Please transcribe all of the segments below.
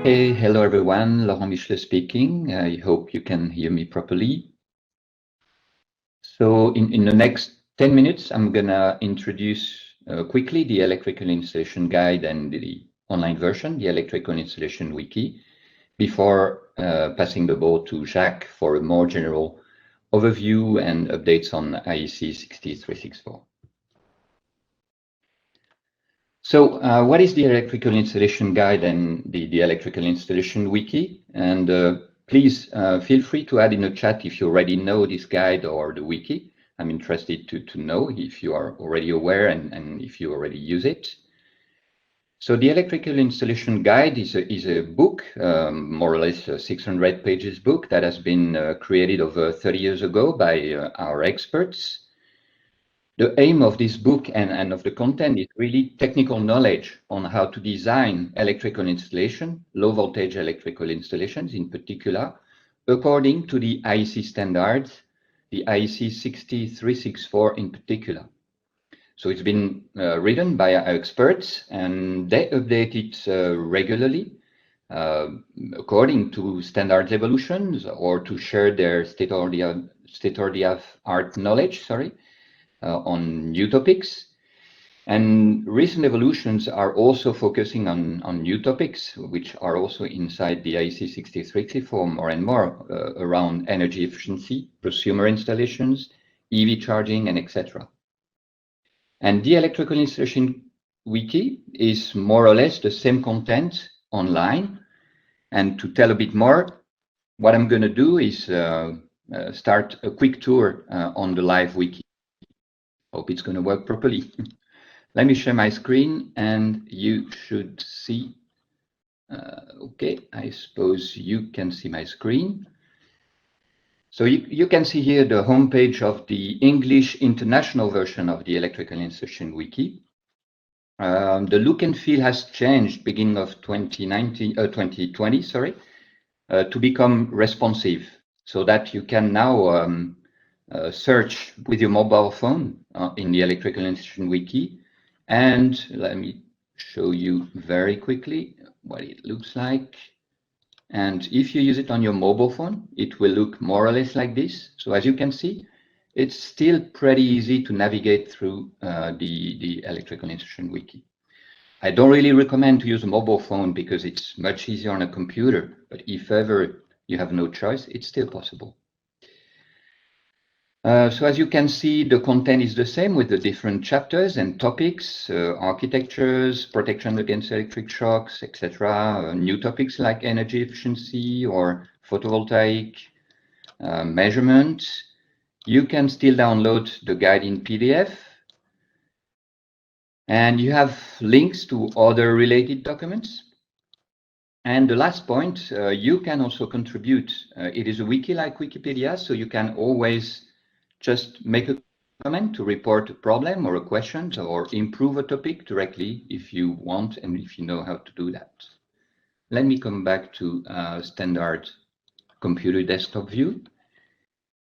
Hey, hello everyone, Laurent Michelet speaking. I hope you can hear me properly. So in the next 10 minutes, I'm gonna introduce quickly the electrical installation guide and the online version, the electrical installation wiki, before passing the ball to Jacques for a more general overview and updates on IEC 60364. So what is the electrical installation guide and the electrical installation wiki? And please feel free to add in the chat if you already know this guide or the wiki. I'm interested to know if you are already aware and if you already use it. So the electrical installation guide is a book, more or less a 600 pages book that has been created over 30 years ago by our experts. The aim of this book and of the content is really technical knowledge on how to design electrical installation, low voltage electrical installations in particular, according to the IEC standards, the IEC 60364 in particular. So it's been written by our experts and they update it regularly according to standards evolutions or to share their state-of-the-art knowledge, on new topics. And recent evolutions are also focusing on new topics, which are also inside the IEC 60364 more and more around energy efficiency, prosumer installations, EV charging, and etc. And the electrical installation wiki is more or less the same content online. And to tell a bit more, what I'm going to do is start a quick tour on the live wiki. Hope it's going to work properly. Let me share my screen and you should see. Okay, I suppose you can see my screen. So you can see here the homepage of the English international version of the electrical installation wiki. The look and feel has changed beginning of 2020, to become responsive so that you can now search with your mobile phone in the electrical installation wiki. And let me show you very quickly what it looks like. And if you use it on your mobile phone, it will look more or less like this. So as you can see, it's still pretty easy to navigate through the electrical installation wiki. I don't really recommend to use a mobile phone because it's much easier on a computer, but if ever you have no choice, it's still possible. So as you can see, the content is the same with the different chapters and topics, architectures, protection against electric shocks, etc. New topics like energy efficiency or photovoltaic measurement. You can still download the guide in PDF. And you have links to other related documents. And the last point, you can also contribute. It is a wiki like Wikipedia, so you can always just make a comment to report a problem or a question or improve a topic directly if you want and if you know how to do that. Let me come back to standard computer desktop view.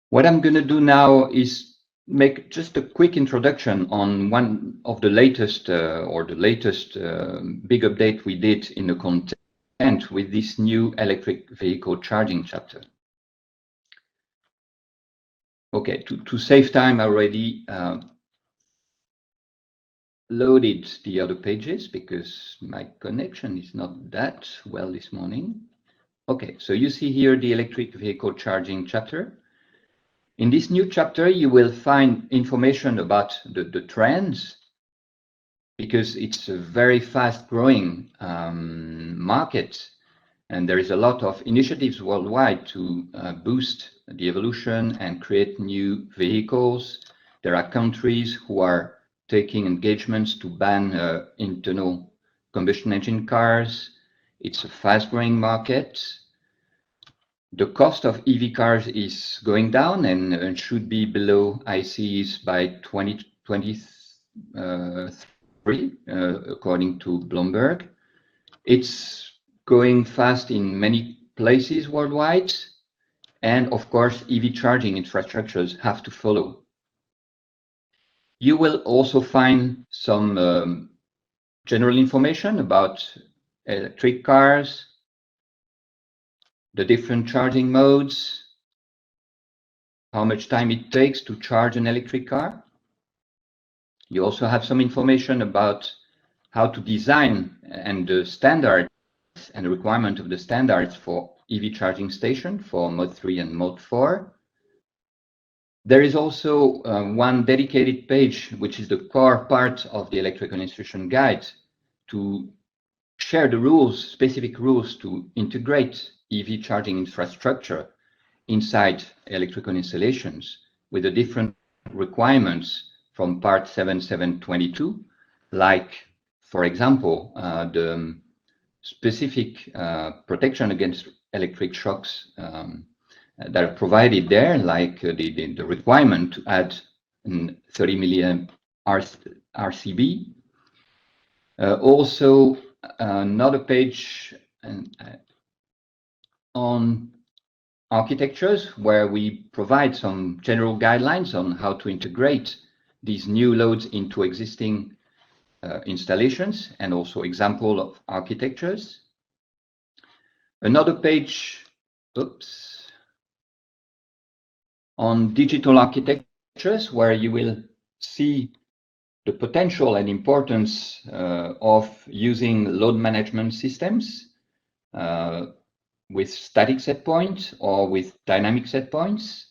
What I'm going to do now is make just a quick introduction on one of the latest big update we did in the content with this new electric vehicle charging chapter. Okay, to save time, I already loaded the other pages because my connection is not that well this morning. Okay, so you see here the electric vehicle charging chapter. In this new chapter, you will find information about the trends because it's a very fast growing market. And there is a lot of initiatives worldwide to boost the evolution and create new vehicles. There are countries who are taking engagements to ban internal combustion engine cars. It's a fast-growing market. The cost of EV cars is going down and should be below ICEs by 2023, according to Bloomberg. It's going fast in many places worldwide. And of course, EV charging infrastructures have to follow. You will also find some general information about electric cars, the different charging modes, how much time it takes to charge an electric car. You also have some information about how to design and the standards and the requirement of the standards for EV charging station for Mode 3 and Mode 4. There is also one dedicated page, which is the core part of the electrical installation guide, to share the rules, specific rules to integrate EV charging infrastructure inside electrical installations with the different requirements from part 7722, like, for example, the specific protection against electric shocks that are provided there, like the requirement to add 30 milliamp RCB. Also, another page on architectures where we provide some general guidelines on how to integrate these new loads into existing installations, and also example of architectures. Another page, on digital architectures, where you will see the potential and importance of using load management systems with static set points or with dynamic set points.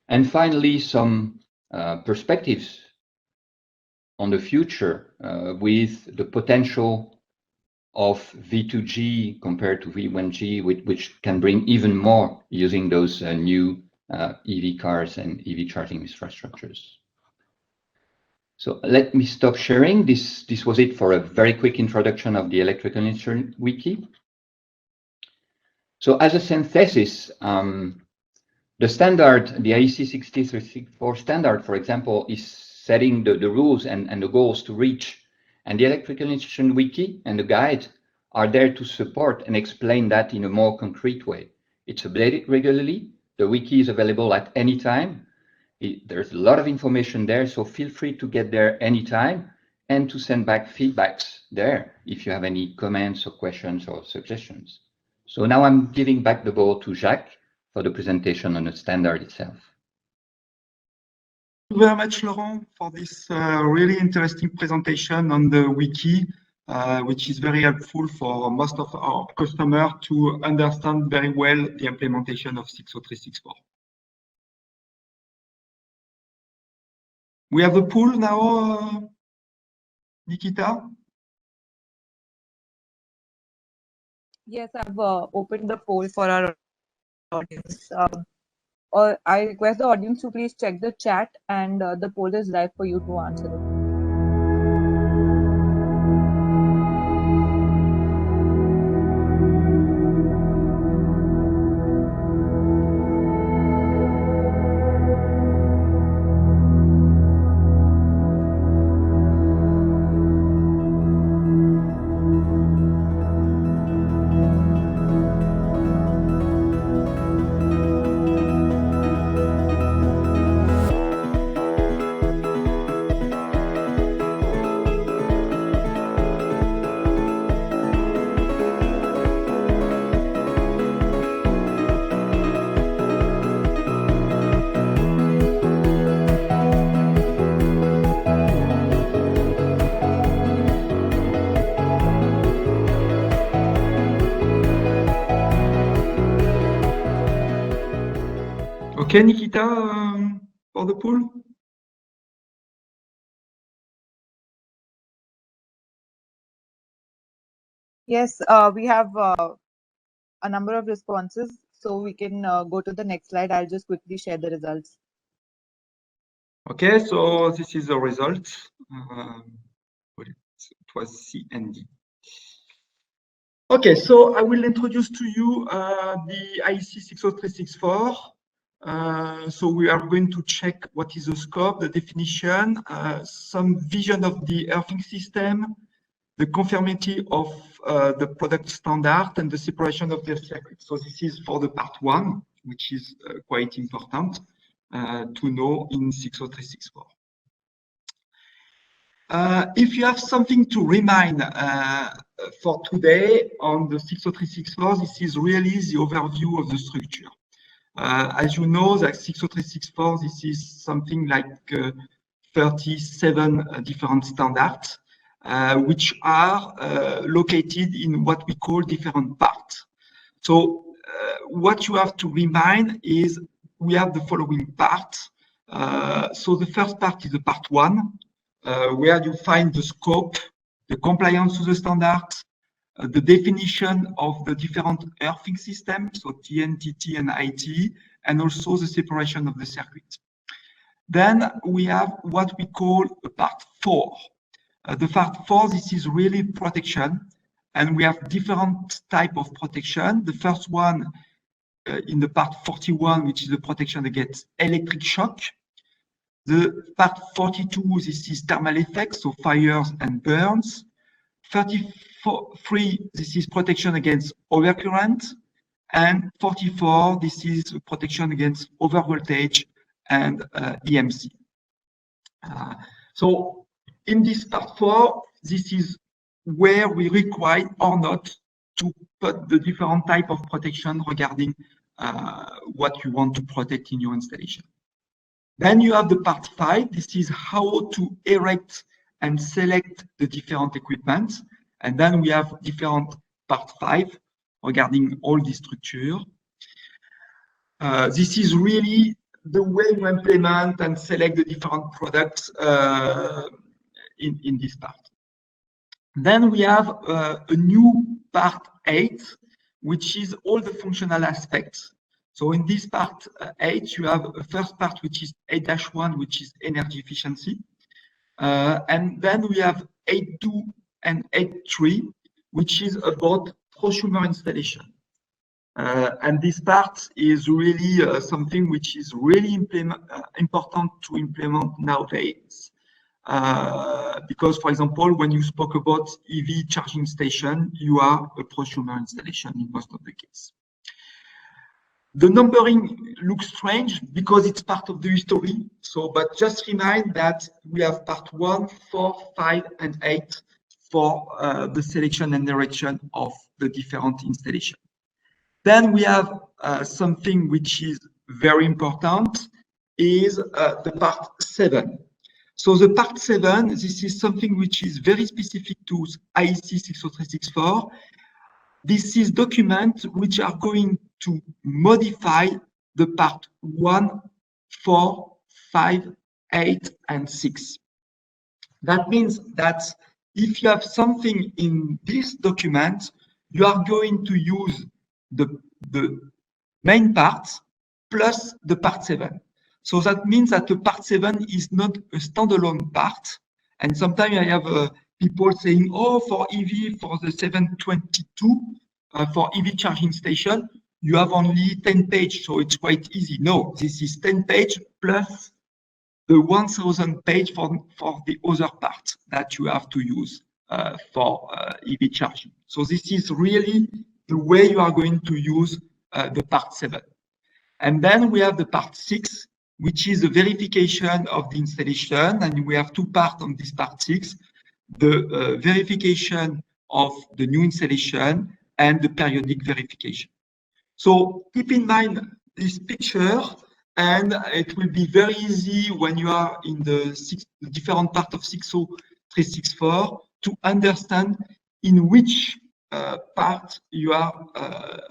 And finally, some perspectives on the future with the potential of V2G compared to V1G, which can bring even more using those new EV cars and EV charging infrastructures. So let me stop sharing. This was it for a very quick introduction of the Electrical Instrument Wiki. So as a synthesis, the standard, the IEC 60364 standard, for example, is setting the rules and the goals to reach. And the Electrical Instrument Wiki and the guide are there to support and explain that in a more concrete way. It's updated regularly. The wiki is available at any time. There's a lot of information there, so feel free to get there anytime and to send back feedbacks there if you have any comments or questions or suggestions. So now I'm giving back the ball to Jacques for the presentation on the standard itself. Thank you very much, Laurent, for this really interesting presentation on the wiki, which is very helpful for most of our customers to understand very well the implementation of 60364. We have a poll now, Nikita? Yes, I've opened the poll for our audience. I request the audience to please check the chat, and the poll is live for you to answer it. Okay, Nikita, for the poll? Yes, we have a number of responses, so we can go to the next slide. I'll just quickly share the results. Okay, so this is the result. It was C and D. Okay, so I will introduce to you the IEC 60364. So we are going to check what is the scope, the definition, some vision of the earthing system, the conformity of the product standard, and the separation of the circuit. So this is for the part one, which is quite important to know in 60364. If you have something to remind for today on the 60364, this is really the overview of the structure. As you know, that 60364, this is something like 37 different standards, which are located in what we call different parts. So what you have to remind is we have the following parts. So the first part is the part 1, where you find the scope, the compliance to the standards, the definition of the different earthing systems, so TN, TT, and IT, and also the separation of the circuit. Then we have what we call part 4. The part 4, this is really protection, and we have different type of protection. The first one in the part 41, which is the protection against electric shock. The part 42, this is thermal effects, so fires and burns. 33, this is protection against overcurrent. And 44, this is protection against overvoltage and EMC. So in this part 4, this is where we require or not to put the different type of protection regarding what you want to protect in your installation. Then you have the part 5. This is how to erect and select the different equipment. And then we have different part 5 regarding all the structure. This is really the way you implement and select the different products in this part. Then we have a new part 8, which is all the functional aspects. So in this part 8, you have a first part, which is 8-1, which is energy efficiency. And then we have 8.2 and 8.3, which is about prosumer installation. And this part is really something which is really important to implement nowadays. Because, for example, when you spoke about EV charging station, you are a prosumer installation in most of the case. The numbering looks strange because it's part of the history. So, but just remind that we have part 1, 4, 5, and 8 for the selection and direction of the different installation. Then we have something which is very important, is the part 7. So the part 7, this is something which is very specific to IEC 60364. This is documents which are going to modify the part 1, 4, 5, 8, and 6. That means that if you have something in this document, you are going to use the main part plus the part 7. So that means that the part 7 is not a standalone part. And sometimes I have people saying, oh, for EV, for the 722, for EV charging station, you have only 10 pages, so it's quite easy. No, this is 10 pages plus the 1000 page for the other part that you have to use for EV charging. So this is really the way you are going to use the part 7. And then we have the part 6, which is the verification of the installation. And we have two parts on this part 6, the verification of the new installation and the periodic verification. So keep in mind this picture, and it will be very easy when you are in the different part of 60364 to understand in which part you are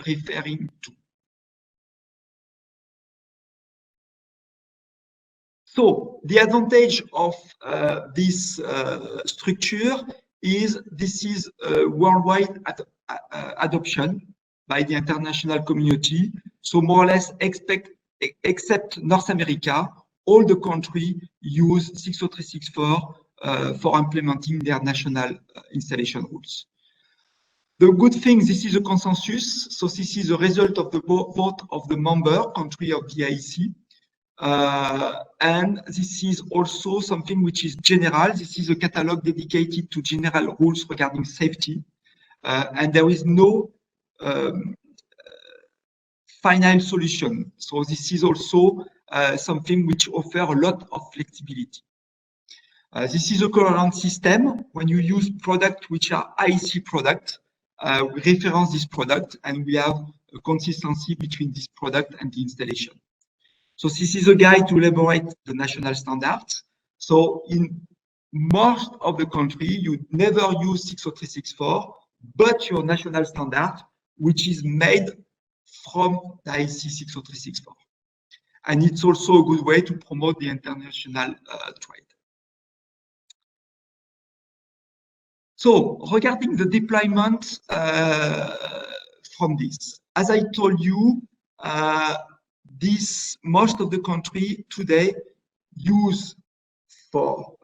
referring to. So the advantage of this structure is this is worldwide adoption by the international community. So more or less except North America, all the countries use 60364 for implementing their national installation rules. The good thing, this is a consensus. So this is a result of the vote of the member country of the IEC. And this is also something which is general. This is a catalog dedicated to general rules regarding safety. And there is no final solution. So this is also something which offers a lot of flexibility. This is a coherent system. When you use products which are IEC products, we reference this product and we have a consistency between this product and the installation. So this is a guide to elaborate the national standards. So in most of the country, you never use 60364, but your national standard, which is made from the IEC 60364. And it's also a good way to promote the international trade. So regarding the deployment from this, as I told you, most of the country today use for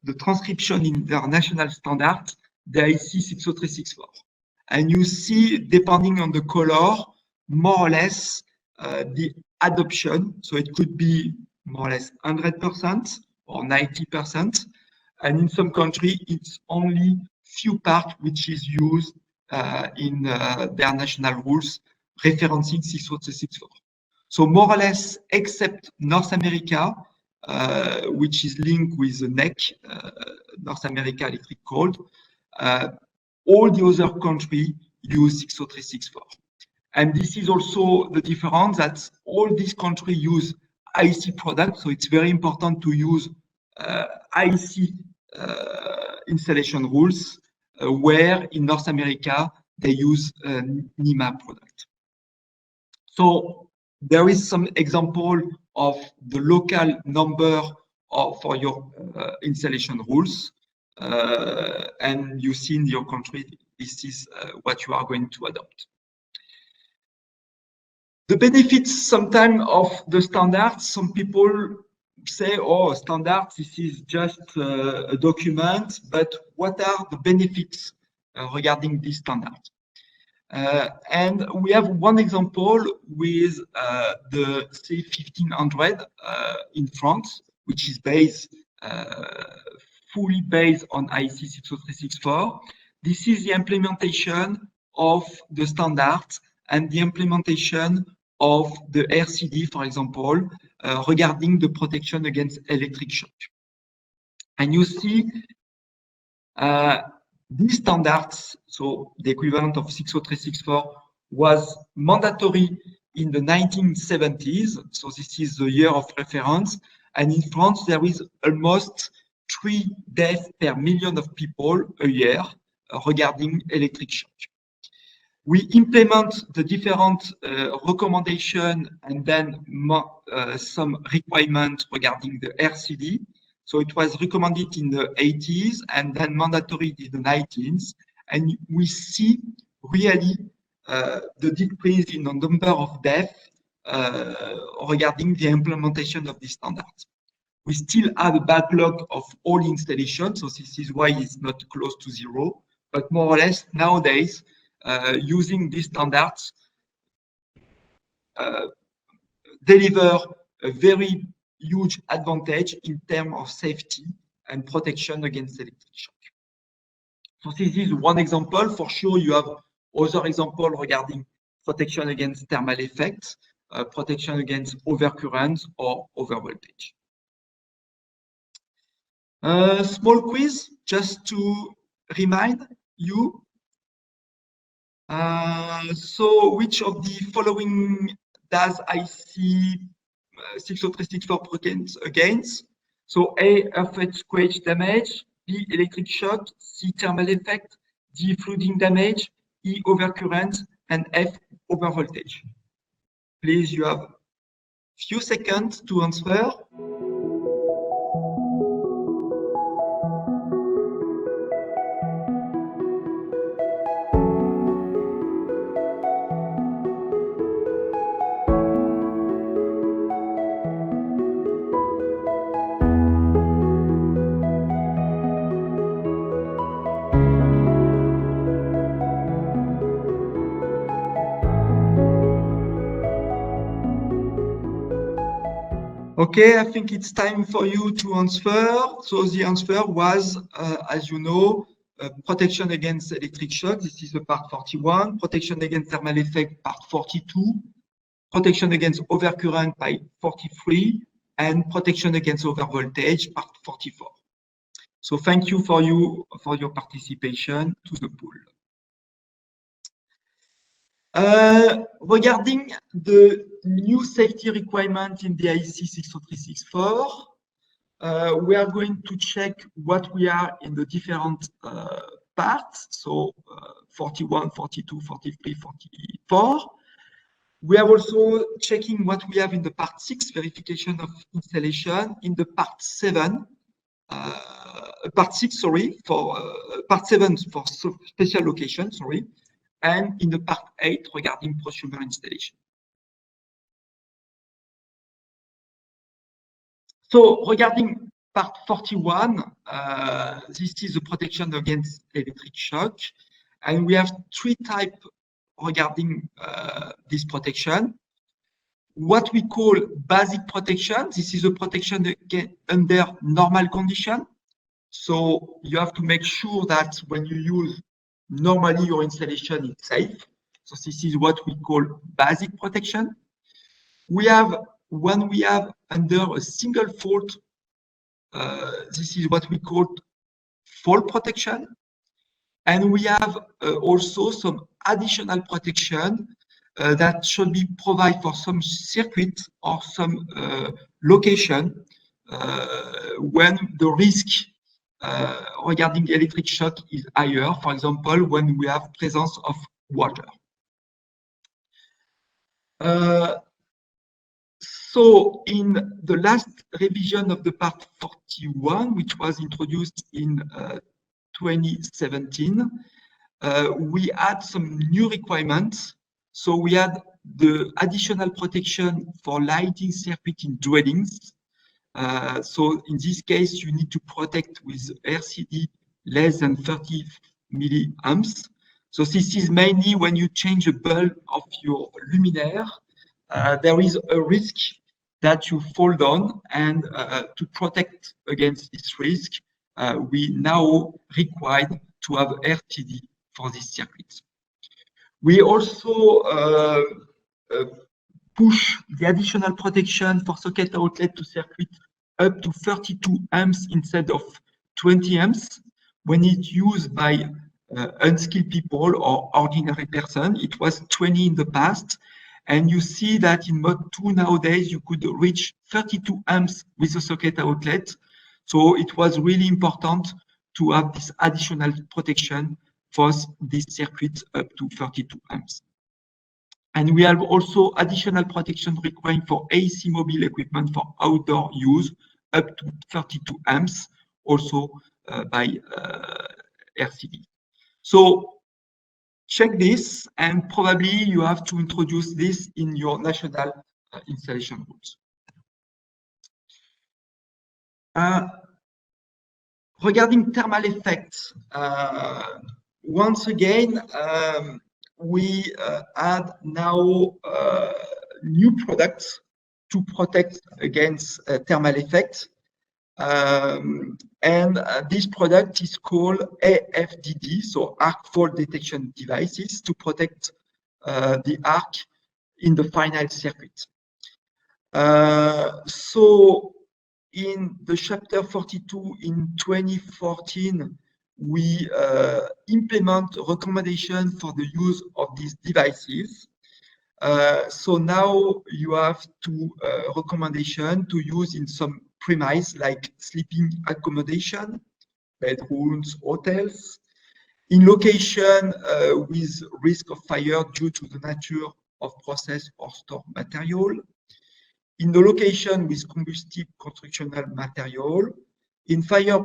the transcription in their national standard, the IEC 60364. And you see, depending on the color, more or less the adoption. So it could be more or less 100% or 90%. And in some country, it's only few part which is used in their national rules referencing 60364. So more or less, except North America, which is linked with the NEC, North America Electric Code, all the other countries use 60364. And this is also the difference that all these countries use IEC products. So it's very important to use IEC installation rules, where in North America, they use NEMA product. So there is some example of the local number for your installation rules. And you see in your country, this is what you are going to adopt. The benefits sometimes of the standards, some people say, oh, standards, this is just a document, but what are the benefits regarding this standard? And we have one example with the C1500 in France, which is fully based on IEC 60364. This is the implementation of the standards and the implementation of the RCD, for example, regarding the protection against electric shock. And you see these standards, so the equivalent of 60364, was mandatory in the 1970s. So this is the year of reference. And in France, there is almost 3 deaths per million of people a year regarding electric shock. We implement the different recommendations and then some requirements regarding the RCD. So it was recommended in the 80s and then mandatory in the 90s. And we see really the decrease in the number of deaths regarding the implementation of these standards. We still have a backlog of all installations, so this is why it's not close to zero. But more or less nowadays, using these standards deliver a very huge advantage in terms of safety and protection against electric shock. So this is one example. For sure, you have other examples regarding protection against thermal effects, protection against overcurrents or overvoltage. Small quiz just to remind you. So which of the following does IEC 60364 protect against? So A, earthquake damage, B, electric shock, C, thermal effect, D, flooding damage, E, overcurrent, and F, overvoltage. Please, you have a few seconds to answer. Okay, I think it's time for you to answer. So the answer was, as you know, protection against electric shock. This is the part 41. Protection against thermal effect, part 42. Protection against overcurrent by 43. And protection against overvoltage, part 44. So thank you for your participation to the poll. Regarding the new safety requirement in the IEC 60364, we are going to check what we are in the different parts, so 41, 42, 43, 44. We are also checking what we have in the part 6, verification of installation, in the part 7, part 6, sorry, for part 7 for special location, sorry, and in the part 8 regarding prosumer installation. So regarding part 41, this is the protection against electric shock, and we have 3 types regarding this protection. What we call basic protection, this is a protection under normal condition. So you have to make sure that when you use normally your installation is safe. So this is what we call basic protection. When we have under a single fault, this is what we call fault protection. And we have also some additional protection that should be provided for some circuit or some location when the risk regarding electric shock is higher, for example, when we have presence of water. So in the last revision of the part 41, which was introduced in 2017, we had some new requirements. So we had the additional protection for lighting circuit in dwellings. So in this case, you need to protect with RCD less than 30 milliamps. So this is mainly when you change the bulb of your luminaire, there is a risk that you fall down, and to protect against this risk, we now require to have RTD for this circuit. We also push the additional protection for socket outlet to circuit up to 32 amps instead of 20 amps. When it's used by unskilled people or ordinary person, it was 20 in the past. And you see that in mode 2 nowadays, you could reach 32 amps with the socket outlet. So it was really important to have this additional protection for this circuit up to 32 amps. And we have also additional protection requiring for AC mobile equipment for outdoor use up to 32 amps, also by RCD. So check this, and probably you have to introduce this in your national installation rules. Regarding thermal effects, once again, we add now new products to protect against thermal effects. And this product is called AFDD, so arc fault detection devices, to protect the arc in the final circuit. So in the chapter 42 in 2014, we implement a recommendation for the use of these devices. So now you have to recommendation to use in some premise like sleeping accommodation, bedrooms, hotels, in location with risk of fire due to the nature of process or store material, in the location with combustible constructional material, in fire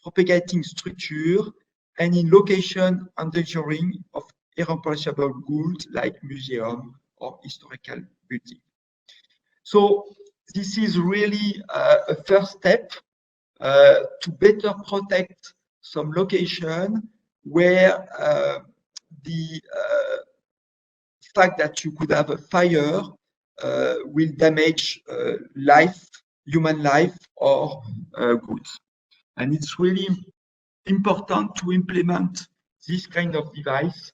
propagating structure, and in location endangering of irreplaceable goods like museum or historical building. So this is really a first step to better protect some location where the fact that you could have a fire will damage life, human life, or goods. And it's really important to implement this kind of device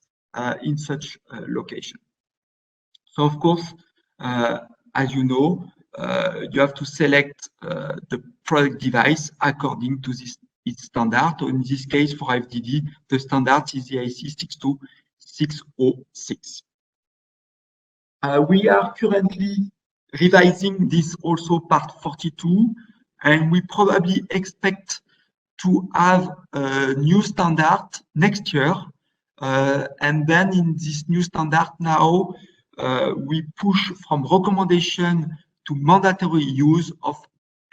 in such a location. So of course, as you know, you have to select the product device according to this its standard. So in this case, for FDD, the standard is the IEC 62606. We are currently revising this also part 42, and we probably expect to have a new standard next year. And then in this new standard now, we push from recommendation to mandatory use of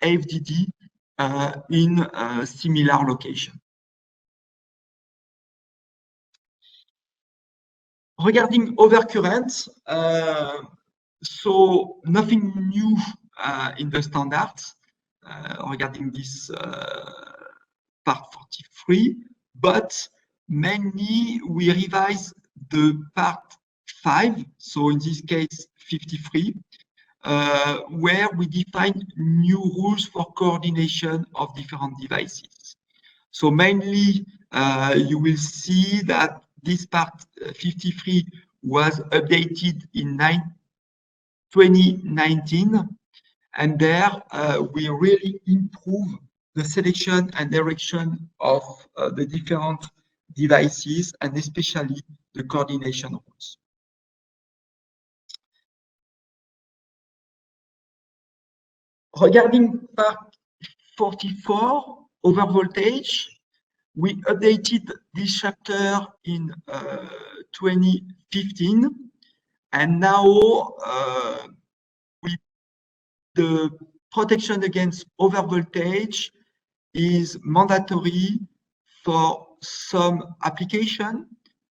FDD in a similar location. Regarding overcurrent, so nothing new in the standards regarding this part 43, but mainly we revise the part 5, so in this case 53, where we define new rules for coordination of different devices. So mainly you will see that this part 53 was updated in 2019, and there we really improve the selection and direction of the different devices, and especially the coordination rules. Regarding part 44, overvoltage, we updated this chapter in 2015, and now the protection against overvoltage is mandatory for some application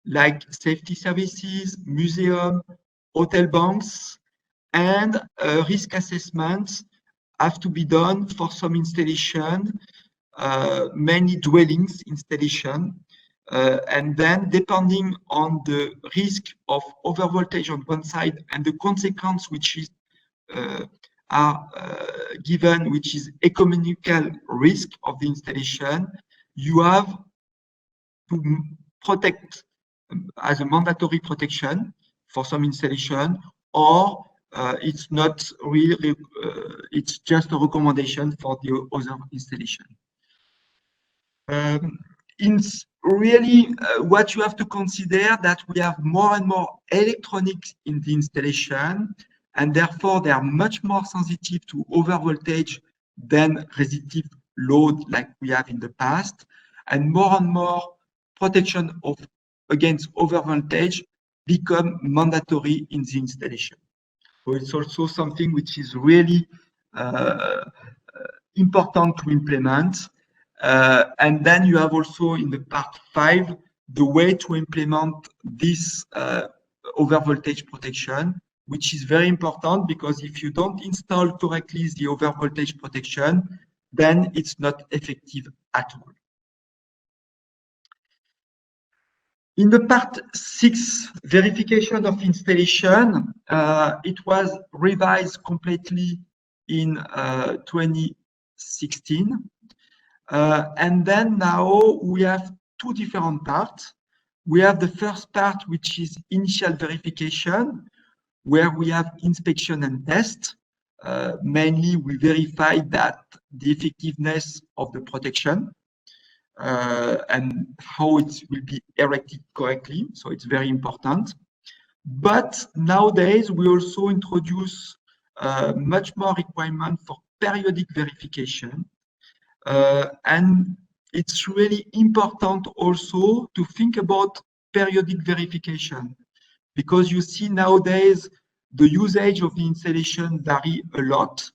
like safety services, museum, hotel banks, and risk assessments have to be done for some installation, mainly dwellings installation. And then depending on the risk of overvoltage on one side and the consequence which is are given, which is economical risk of the installation, you have to protect as a mandatory protection for some installation, or it's not really, it's just a recommendation for the other installation. It's really what you have to consider that we have more and more electronics in the installation, and therefore they are much more sensitive to overvoltage than resistive load like we have in the past, and more protection against overvoltage become mandatory in the installation. So it's also something which is really important to implement. And then you have also in the part 5 the way to implement this overvoltage protection, which is very important, because if you don't install correctly the overvoltage protection, then it's not effective at all. In the part 6, verification of installation, it was revised completely in 2016. And then now we have two different parts. We have the first part, which is initial verification, where we have inspection and test. Mainly, we verify that the effectiveness of the protection and how it will be erected correctly. So it's very important. But nowadays, we also introduce much more requirement for periodic verification. And it's really important also to think about periodic verification, because you see nowadays the usage of the installation vary a lot.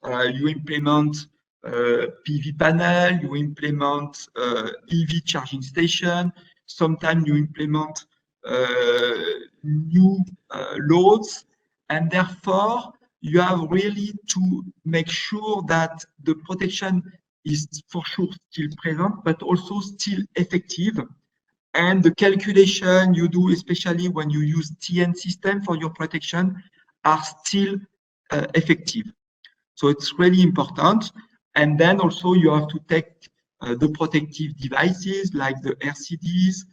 You implement PV panel, you implement EV charging station, sometimes you implement new loads, and therefore you have really to make sure that the protection is for sure still present, but also still effective. And the calculation you do, especially when you use TN system for your protection, are still effective. So it's really important. And then also you have to take the protective devices like the RCDs,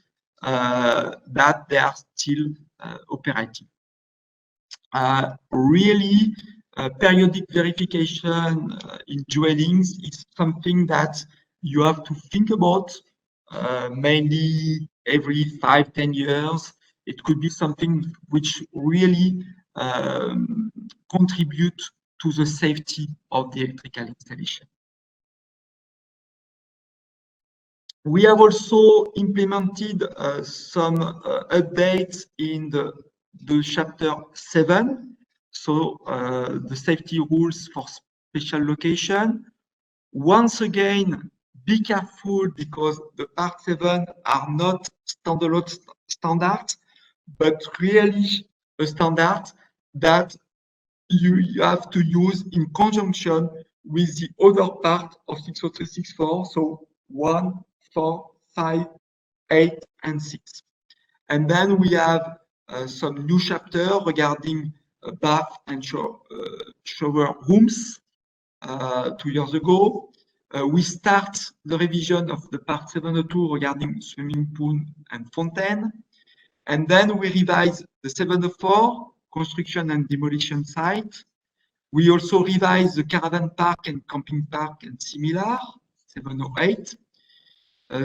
that they are still operating. Really, periodic verification in dwellings is something that you have to think about mainly every 5-10 years. It could be something which really contribute to the safety of the electrical installation. We have also implemented some updates in the chapter 7. So the safety rules for special location. Once again, be careful because the part 7 are not standalone standards, but really a standard that you have to use in conjunction with the other part of 60364. So 1, 4, 5, 8, and 6. And then we have some new chapter regarding bath and shower rooms 2 years ago. We start the revision of the part 702 regarding swimming pool and fountain. And then we revise the 704, construction and demolition site. We also revise the caravan park and camping park and similar, 708.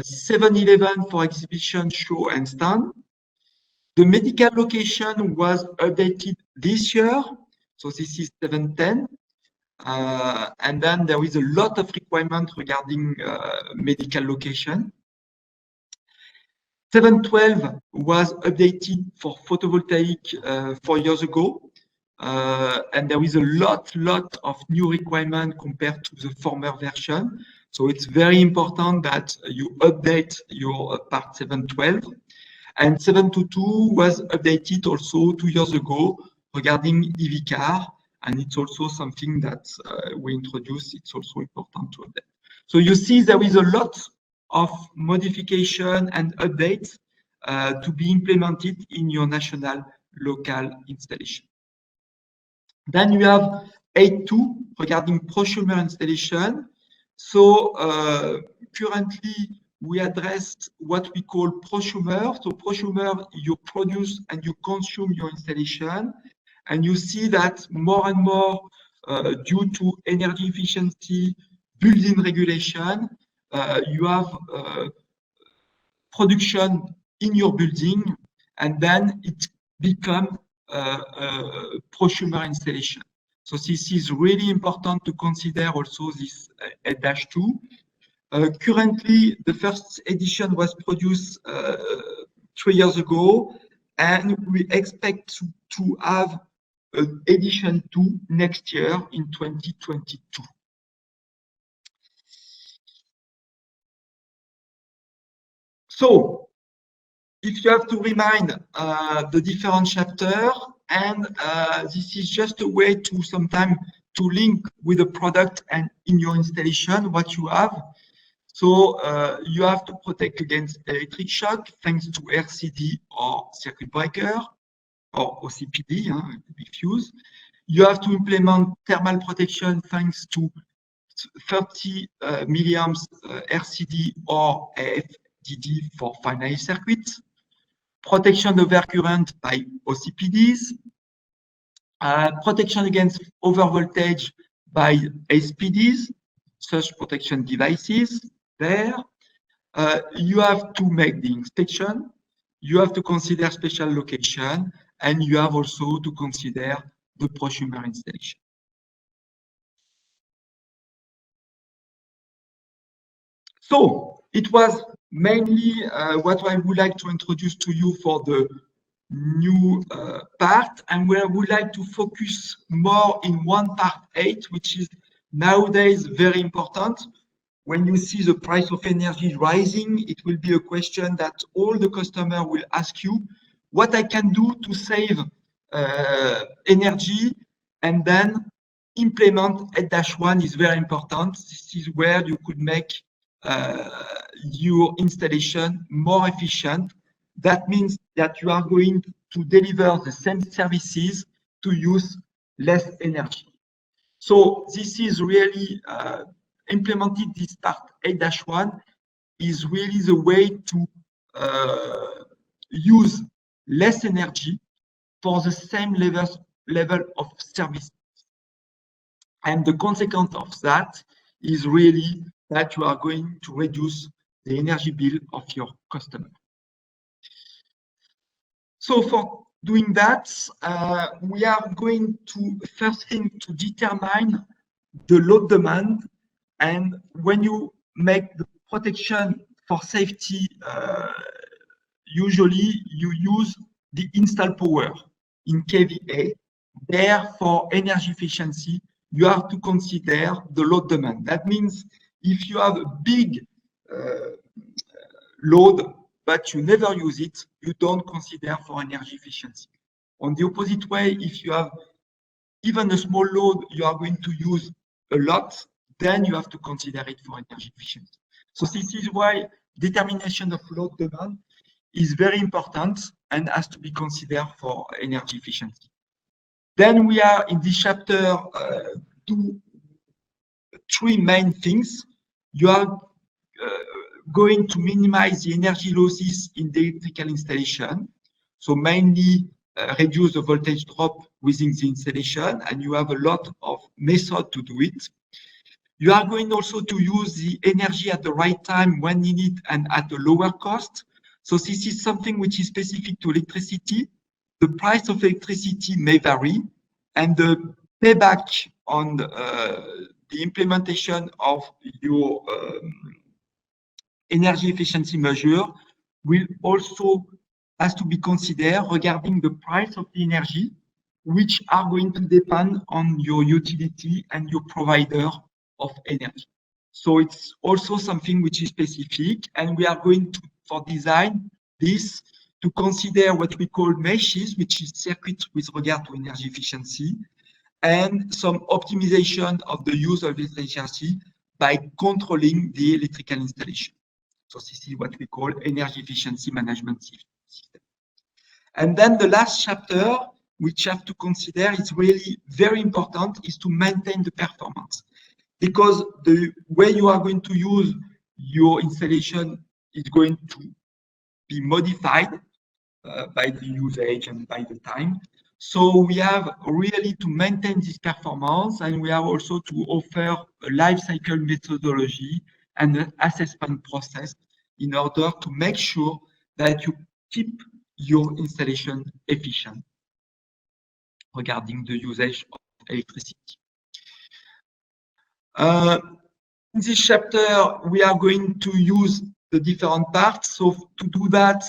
711 for exhibition, show, and stand. The medical location was updated this year, so this is 710. And then there is a lot of requirement regarding medical location. 712 was updated for photovoltaic 4 years ago. And there is a lot of new requirement compared to the former version. So it's very important that you update your part 712. And 722 was updated also 2 years ago regarding EV car. And it's also something that we introduced. It's also important to update. So you see there is a lot of modification and updates to be implemented in your national local installation. Then you have 8.2 regarding prosumer installation. So currently we addressed what we call prosumer. So prosumer, you produce and you consume your installation. And you see that more and more due to energy efficiency, building regulation, you have production in your building, and then it becomes prosumer installation. So this is really important to consider also this 8-2. Currently, the first edition was produced 3 years ago, and we expect to have edition 2 next year in 2022. So, if you have to remind the different chapters, and this is just a way to sometimes to link with the product and in your installation what you have. So you have to protect against electric shock thanks to RCD or circuit breaker or OCPD, diffuse. You have to implement thermal protection thanks to 30 milliamps RCD or AFDD for finite circuits. Protection over current by OCPDs. Protection against overvoltage by SPDs, such protection devices there. You have to make the inspection. You have to consider special location, and you have also to consider the prosumer installation. So it was mainly what I would like to introduce to you for the new part, and where I would like to focus more in one part 8, which is nowadays very important. When you see the price of energy rising, it will be a question that all the customer will ask you, what I can do to save energy, and then implement 8-1 is very important. This is where you could make your installation more efficient. That means that you are going to deliver the same services to use less energy. So this is really implemented, this part 8-1 is really the way to use less energy for the same level of service. And the consequence of that is really that you are going to reduce the energy bill of your customer. So for doing that, we are going to first thing to determine the load demand. And when you make the protection for safety, usually you use the install power in kVA. There, for energy efficiency, you have to consider the load demand. That means if you have a big load, but you never use it, you don't consider for energy efficiency. On the opposite way, if you have even a small load, you are going to use a lot, then you have to consider it for energy efficiency. So this is why determination of load demand is very important and has to be considered for energy efficiency. Then we are in this chapter do three main things. You are going to minimize the energy losses in the electrical installation. So mainly reduce the voltage drop within the installation, and you have a lot of methods to do it. You are going also to use the energy at the right time when needed and at a lower cost. So this is something which is specific to electricity. The price of electricity may vary, and the payback on the implementation of your energy efficiency measure will also has to be considered regarding the price of the energy, which are going to depend on your utility and your provider of energy. So it's also something which is specific, and we are going to, for design this, to consider what we call meshes, which is circuits with regard to energy efficiency, and some optimization of the use of electricity by controlling the electrical installation. So this is what we call energy efficiency management system. And then the last chapter, which you have to consider, is really very important, is to maintain the performance. Because the way you are going to use your installation is going to be modified by the usage and by the time. So we have really to maintain this performance, and we have also to offer a life cycle methodology and an assessment process in order to make sure that you keep your installation efficient regarding the usage of electricity. In this chapter, we are going to use the different parts. So to do that,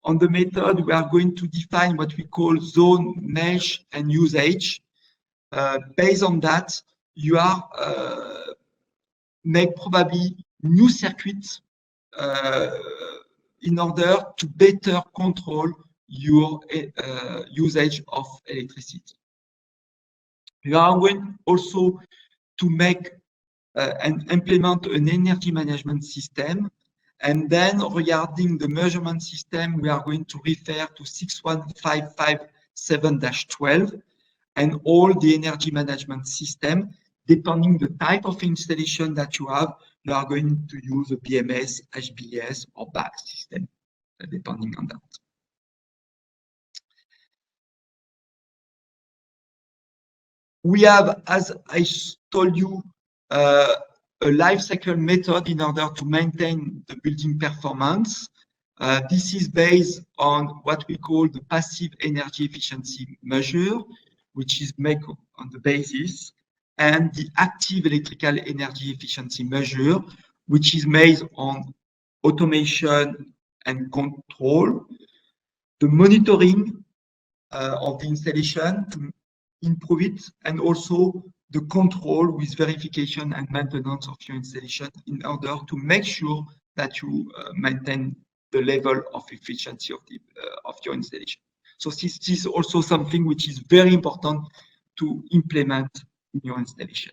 on the method, we are going to define what we call zone, mesh, and usage. Based on that, you are make probably new circuits in order to better control your usage of electricity. You are going also to make and implement an energy management system. And then regarding the measurement system, we are going to refer to 61557-12 and all the energy management system. Depending the type of installation that you have, you are going to use a BMS, HBS, or BAC system, depending on that. We have, as I told you, a life cycle method in order to maintain the building performance. This is based on what we call the passive energy efficiency measure, which is made on the basis, and the active electrical energy efficiency measure, which is made on automation and control, the monitoring of the installation to improve it, and also the control with verification and maintenance of your installation in order to make sure that you maintain the level of efficiency of your installation. So this is also something which is very important to implement in your installation.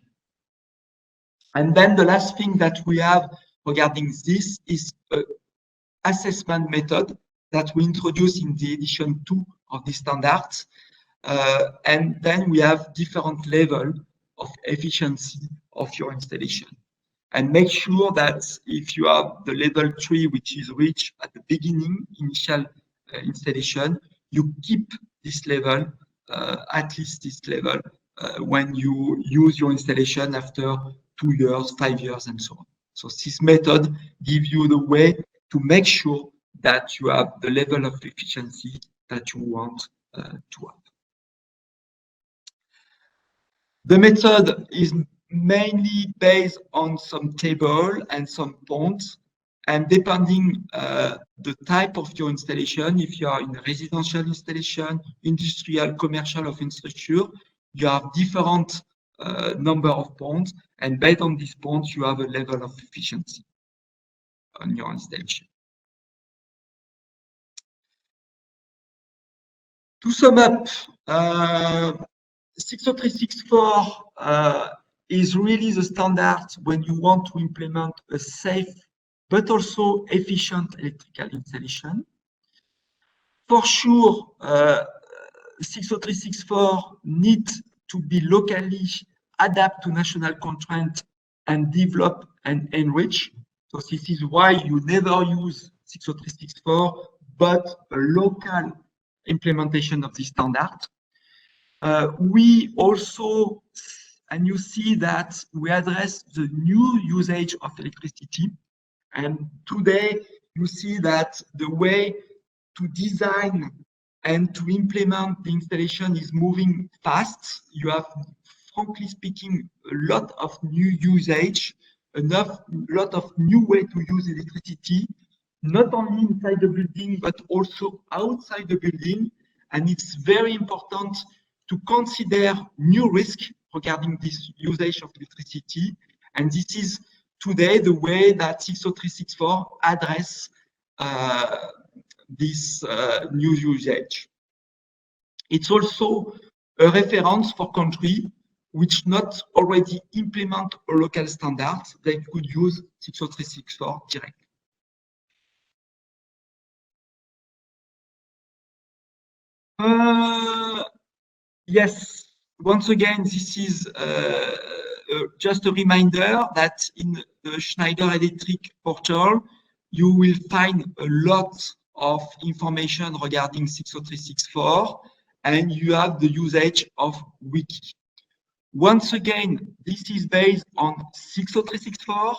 And then the last thing that we have regarding this is an assessment method that we introduce in the edition 2 of the standards. And then we have different levels of efficiency of your installation. And make sure that if you have the level 3, which is reached at the beginning, initial installation, you keep this level, at least this level, when you use your installation after 2 years, 5 years, and so on. So this method gives you the way to make sure that you have the level of efficiency that you want to have. The method is mainly based on some table and some points, and depending the type of your installation, if you are in a residential installation, industrial, commercial of infrastructure, you have different number of points, and based on these points, you have a level of efficiency on your installation. To sum up, 60364 is really the standard when you want to implement a safe but also efficient electrical installation. For sure, 60364 needs to be locally adapt to national constraints and develop and enrich. So this is why you never use 60364, but a local implementation of this standard. We also, and you see that we address the new usage of electricity. And today you see that the way to design and to implement the installation is moving fast. You have, frankly speaking, a lot of new usage, a lot of new way to use electricity, not only inside the building, but also outside the building. And it's very important to consider new risks regarding this usage of electricity. And this is today the way that 60364 address this new usage. It's also a reference for countries which not already implement a local standard. They could use 60364 directly. Yes, once again, this is just a reminder that in the Schneider Electric portal, you will find a lot of information regarding 60364, and you have the usage of wiki. Once again, this is based on 60364,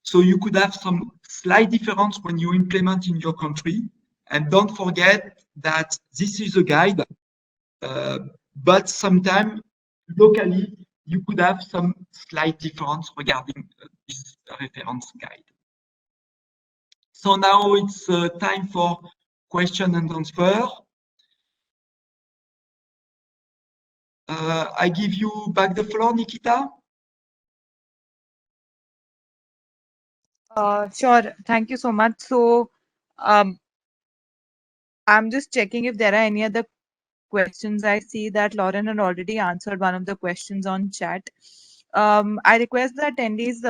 so you could have some slight difference when you implement in your country. And don't forget that this is a guide, but sometimes locally you could have some slight difference regarding this reference guide. So now it's time for question and answer. I give you back the floor, Nikita. Sure. Thank you so much. So, I'm just checking if there are any other questions. I see that Lauren had already answered one of the questions on chat. I request the attendees,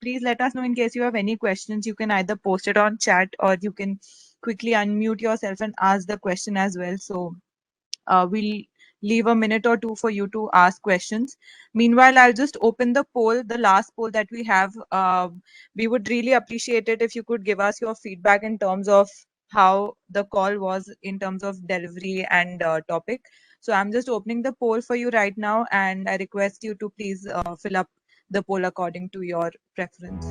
please let us know in case you have any questions. You can either post it on chat or you can quickly unmute yourself and ask the question as well. So we'll leave a minute or two for you to ask questions. Meanwhile, I'll just open the poll, the last poll that we have. We would really appreciate it if you could give us your feedback in terms of how the call was in terms of delivery and topic. So I'm just opening the poll for you right now, and I request you to please fill up the poll according to your preference.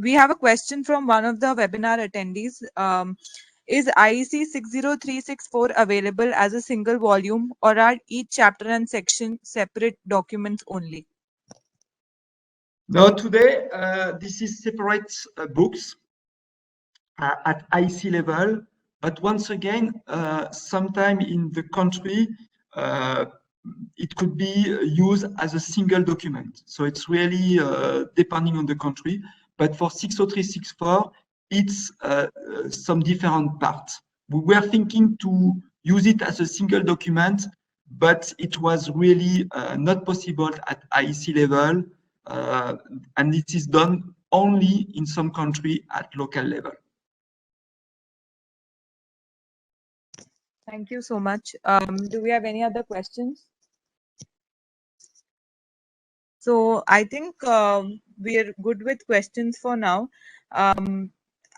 We have a question from one of the webinar attendees. Is IEC 60364 available as a single volume, or are each chapter and section separate documents only? No, today this is separate books at IEC level. But once again, sometime in the country, it could be used as a single document. So it's really depending on the country. But for 60364, it's some different parts. We were thinking to use it as a single document, but it was really not possible at IEC level. And it is done only in some country at local level. Thank you so much. Do we have any other questions? So I think we're good with questions for now.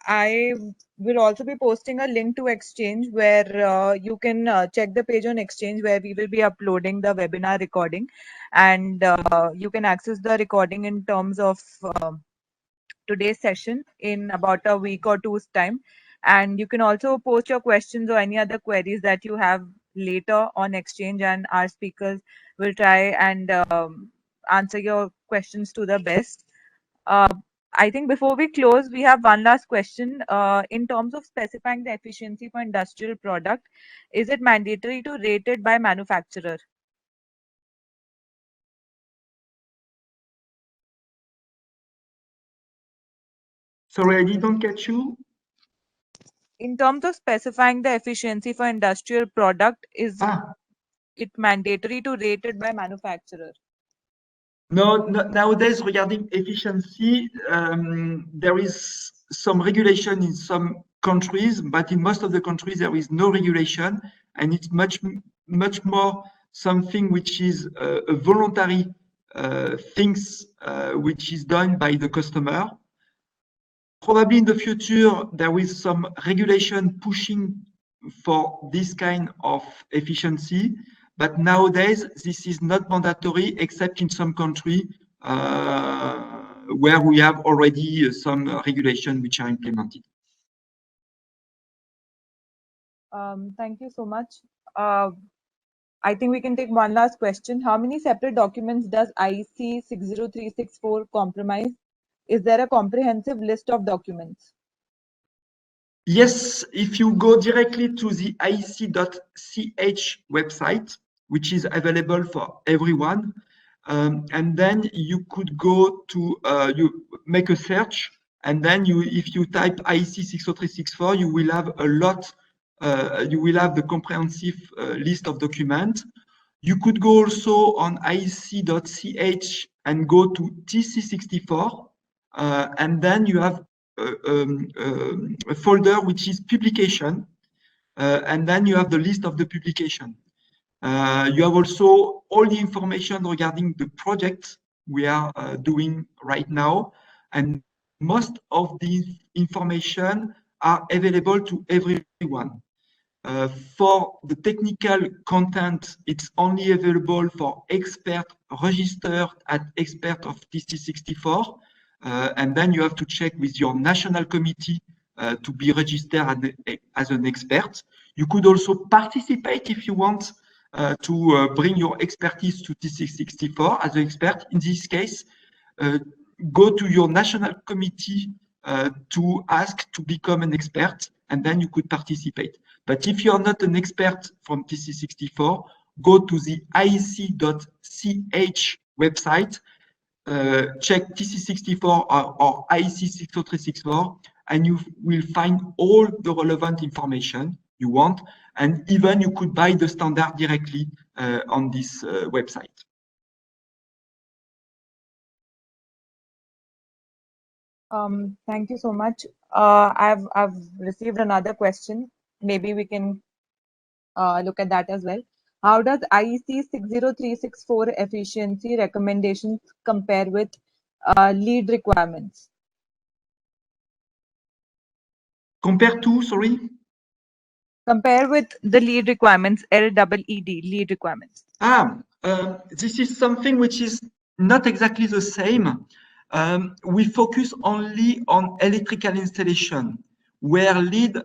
I will also be posting a link to Exchange where you can check the page on Exchange where we will be uploading the webinar recording, and you can access the recording in terms of today's session in about a week or two's time. And you can also post your questions or any other queries that you have later on Exchange, and our speakers will try and answer your questions to the best. I think before we close, we have one last question. In terms of specifying the efficiency for industrial product, is it mandatory to rate it by manufacturer? Sorry, I didn't catch you. In terms of specifying the efficiency for industrial product, is it mandatory to rate it by manufacturer? No, nowadays regarding efficiency, there is some regulation in some countries, but in most of the countries there is no regulation, and it's much more something which is a voluntary things which is done by the customer. Probably in the future there is some regulation pushing for this kind of efficiency. But nowadays, this is not mandatory except in some country where we have already some regulation which are implemented. Thank you so much. I think we can take one last question. How many separate documents does IEC 60364 comprise? Is there a comprehensive list of documents? Yes, if you go directly to the iec.ch website, which is available for everyone, and then you could go to you make a search, and then if you type IEC 60364, you will have a lot. You will have the comprehensive list of documents. You could go also on iec.ch and go to TC64, and then you have a folder which is publication, and then you have the list of the publication. You have also all the information regarding the project we are doing right now, and most of the information are available to everyone. For the technical content, it's only available for experts registered at expert of TC64. And then you have to check with your national committee to be registered as an expert. You could also participate if you want to bring your expertise to TC64 as an expert. In this case, go to your national committee to ask to become an expert, and then you could participate. But if you're not an expert from TC64, go to the iec.ch website, check TC64 or IEC 60364, and you will find all the relevant information you want. And even you could buy the standard directly on this website. Thank you so much. I've received another question. Maybe we can look at that as well. How does IEC 60364 efficiency recommendations compare with lead requirements? Compared to, sorry? Compare with the lead requirements, LEED, lead requirements. This is something which is not exactly the same. We focus only on electrical installation, where LEED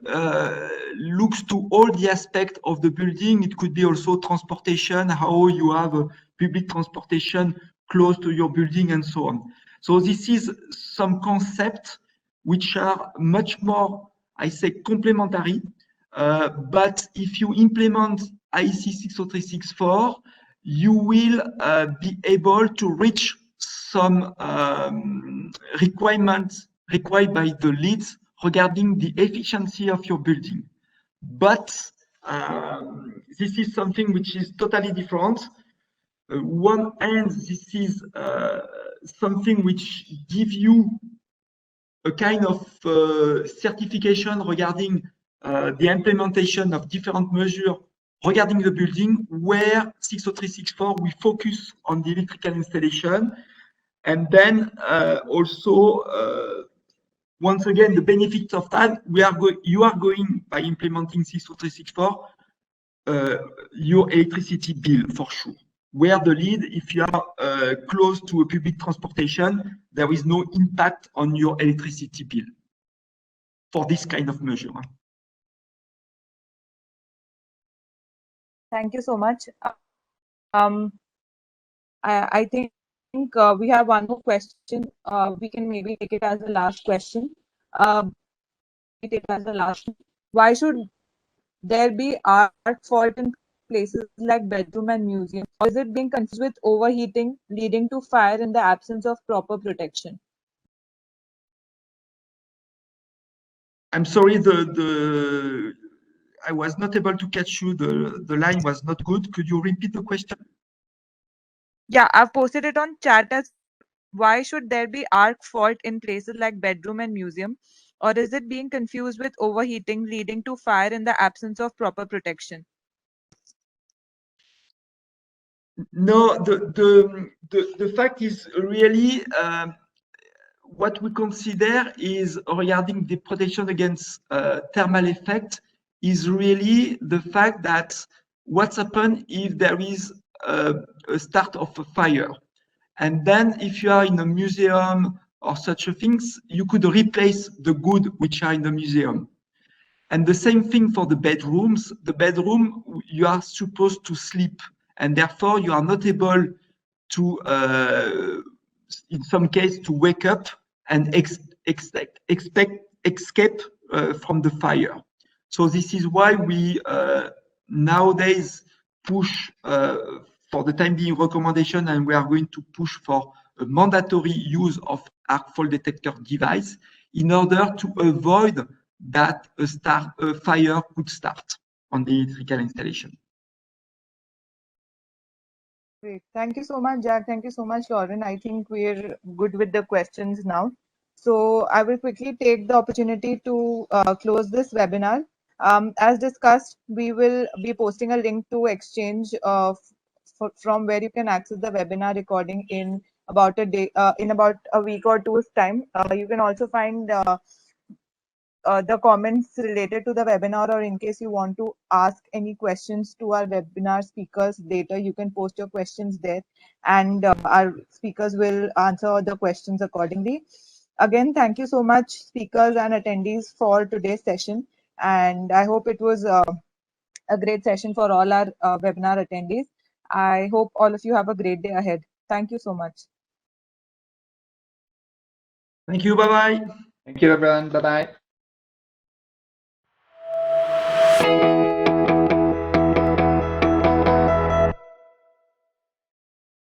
looks to all the aspects of the building. It could be also transportation, how you have a public transportation close to your building and so on. So this is some concepts which are much more, I say, complementary. But if you implement IEC 60364, you will be able to reach some requirements required by the LEEDs regarding the efficiency of your building. But this is something which is totally different. One end, this is something which gives you a kind of certification regarding the implementation of different measures regarding the building, where 60364 we focus on the electrical installation, and then also once again the benefits of that you are going by implementing 60364 your electricity bill for sure. Where the lead, if you are close to a public transportation, there is no impact on your electricity bill for this kind of measure. Thank you so much. I think we have one more question. We can maybe take it as the last question. Why should there be art fault in places like bedroom and museum? Or is it being confused with overheating, leading to fire in the absence of proper protection? I'm sorry, I was not able to catch you. The line was not good. Could you repeat the question? Yeah, I've posted it on chat as why should there be arc fault in places like bedroom and museum? Or is it being confused with overheating, leading to fire in the absence of proper protection? No, the fact is really what we consider is regarding the protection against thermal effect is really the fact that what's happened if there is a start of a fire. And then if you are in a museum or such a things, you could replace the goods which are in the museum. And the same thing for the bedrooms. The bedroom, you are supposed to sleep, and therefore you are not able to, in some case, to wake up and escape from the fire. So this is why we nowadays push for the time being recommendation, and we are going to push for a mandatory use of arc fault detector device in order to avoid that a fire could start on the electrical installation. Great. Thank you so much, Jack. Thank you so much, Lauren. I think we're good with the questions now. So I will quickly take the opportunity to close this webinar. As discussed, we will be posting a link to Exchange from where you can access the webinar recording in about a day, in about a week or two's time. You can also find the comments related to the webinar, or in case you want to ask any questions to our webinar speakers later, you can post your questions there, and our speakers will answer the questions accordingly. Again, thank you so much, speakers and attendees, for today's session, and I hope it was a great session for all our webinar attendees. I hope all of you have a great day ahead. Thank you so much. Thank you. Bye-bye. Thank you, everyone. Bye-bye.